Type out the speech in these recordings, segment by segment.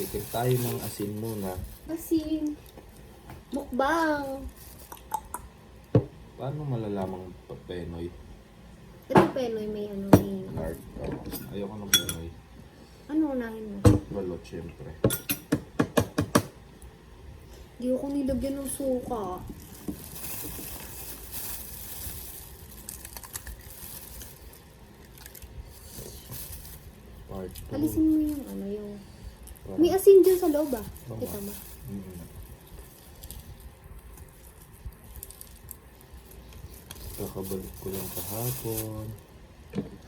Tikim tayo ng asin muna. Asin. Mukbang. Paano malalamang Penoy? Ito Penoy may ano, may... Hard. Ayoko ng Penoy. Ano unahin mo? Balot, syempre. Hindi ako nilagyan ng suka. Part 2. Alisin mo yung ano, yung... May asin dyan sa loob ah. Kita mo. Kakabalik ko lang kahapon.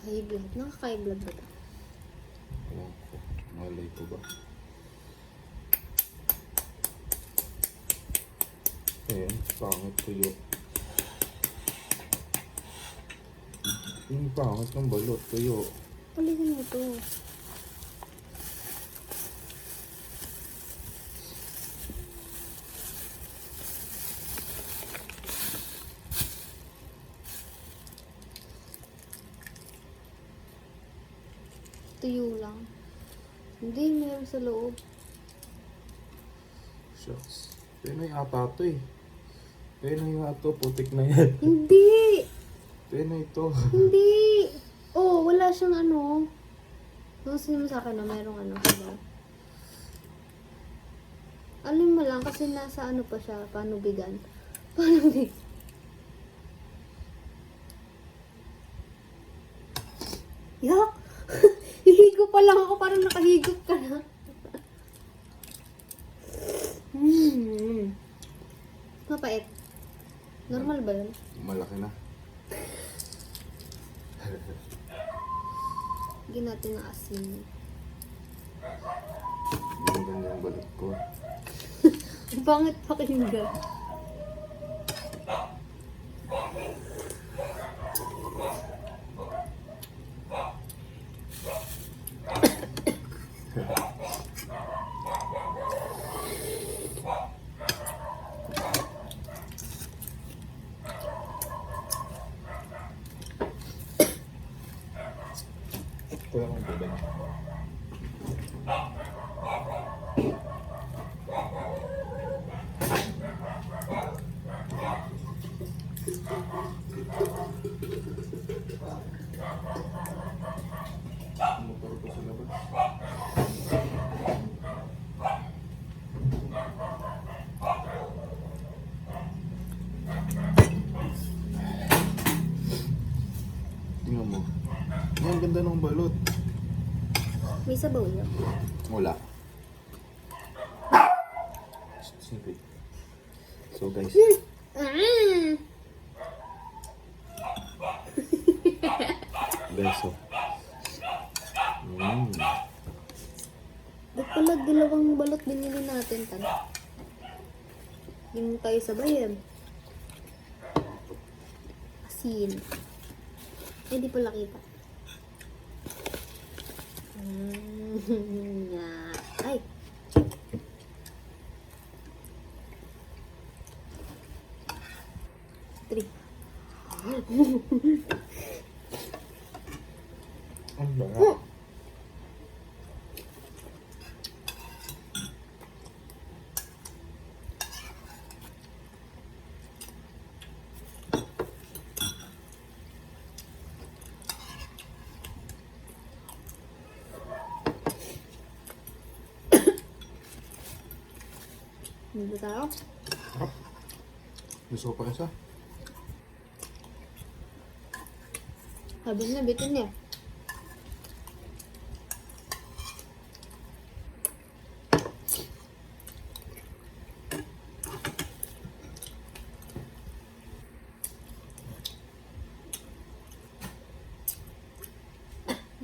High blood. Nakaka-high blood ba ito? Alam ko. Malay ko ba? Ayan, pangit tuyo. Yung pangit ng balot, tuyo. Alisin mo ito. Tuyo lang. Hindi, meron sa loob. Shucks. Penoy ata ito eh. Penoy nga ito, putik na yan. Hindi! Penoy ito. Hindi! Oh, wala siyang ano. Gusto mo sa akin na merong ano. Diba? Alam mo lang kasi nasa ano pa siya, panubigan. Panubigan. Yak! Hihigo pa lang ako, parang nakahigop ka na. Mapait. Normal ba yun? Malaki na. Lagyan natin ng asin. Yung ganda yung balot ko. Ang pangit pakinggan. Ito lang ang bibig. Motor ko sa labas. Tingnan mo. Ang ganda ng balot. May sabaw yun. Wala. Sipit. So guys, Ah! so. Ba't pala dalawang balot binili natin, tan? Yung tayo sa bayan. Asin. Eh, di pala kita. Ay! Three. Ang bangat. Dito tayo. Harap. Gusto ko pa isa. Habis na, bitin niya.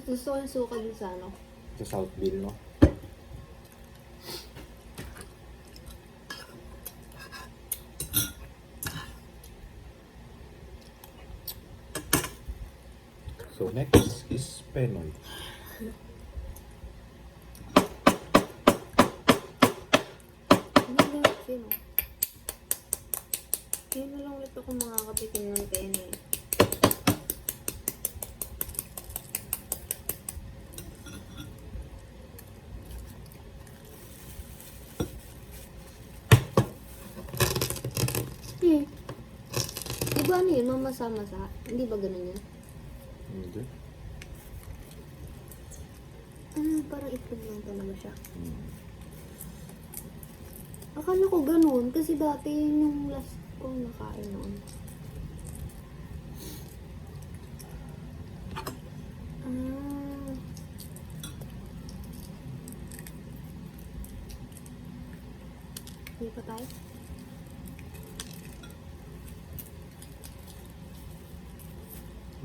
Gusto ko yung suka dun sa ano. Sa Southville, no? So next is Penoy. Hindi na sino. Kaya na lang ulit ako makakapitin ng pene. Paano yun? Mamasa-masa? Hindi ba ganun yun? Hindi. Parang itlog lang talaga siya. Hmm. Akala ko ganun. Kasi dati yun yung last kong nakain noon. Ah. Hindi pa tayo?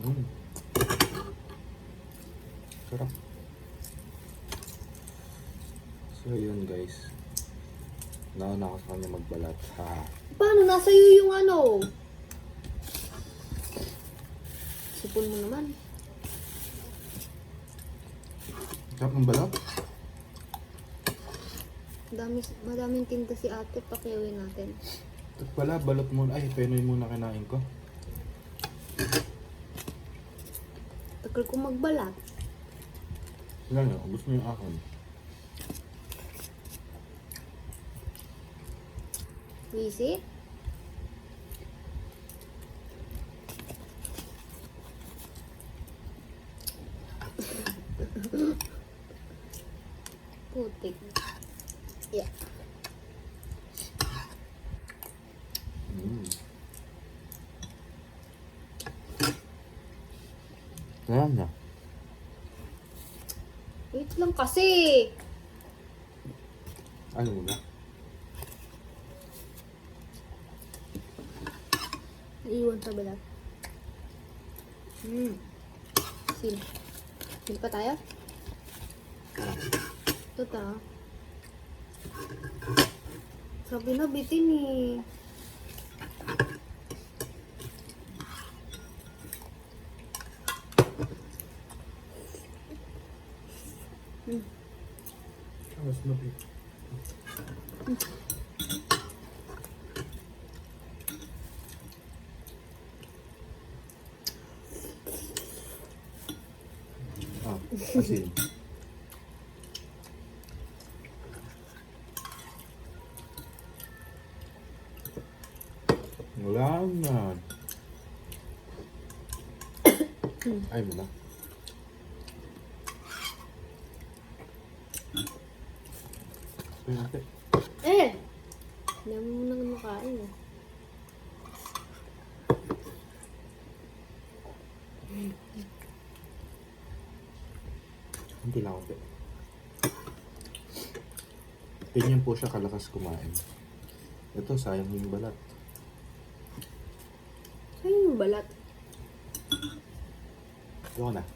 Mm. Sarap. So yun guys. Nauna ako sa kanya magbalat. Ha. Paano? Nasa iyo yung ano? Sipon mo naman. Sarap ng balat. Madaming tinta si ate. Pakiawin natin. Ito pala, balot muna. Ay, penoy muna kinain ko. Tagal ko magbalat. Wala na, ubos mo yung akin. Visit? Putik. Yeah. Wala na. Wait lang kasi. Ano muna? Naiwan sa balat. Sil. Sil pa tayo? Ito ta. Sabi na bitin eh. Mas mabi. Asin. Wala na. Ay mo na. Ay, ate. Hindi mo nang makain eh. Hindi lang ate. Ganyan po siya kalakas kumain. Ito, sayang yung balat. Ayun yung balat. Ito na.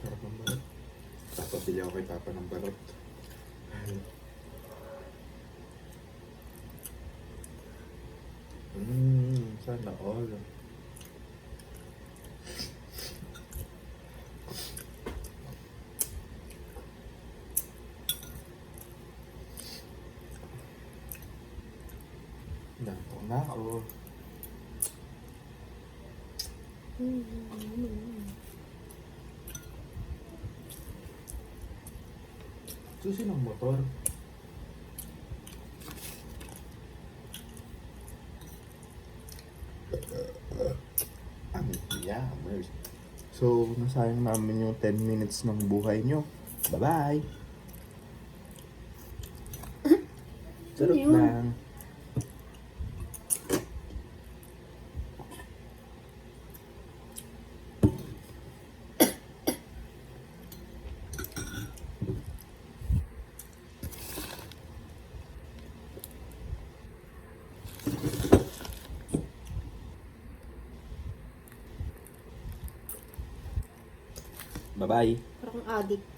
Sarap ng balat. Papabili ako kay Papa ng balot. Sana all. Nantok na ako. Susi ng motor. Yammers. So, nasayang namin yung 10 minutes ng buhay nyo. Bye-bye! Sarap yun? lang. Bye-bye! Parang addict.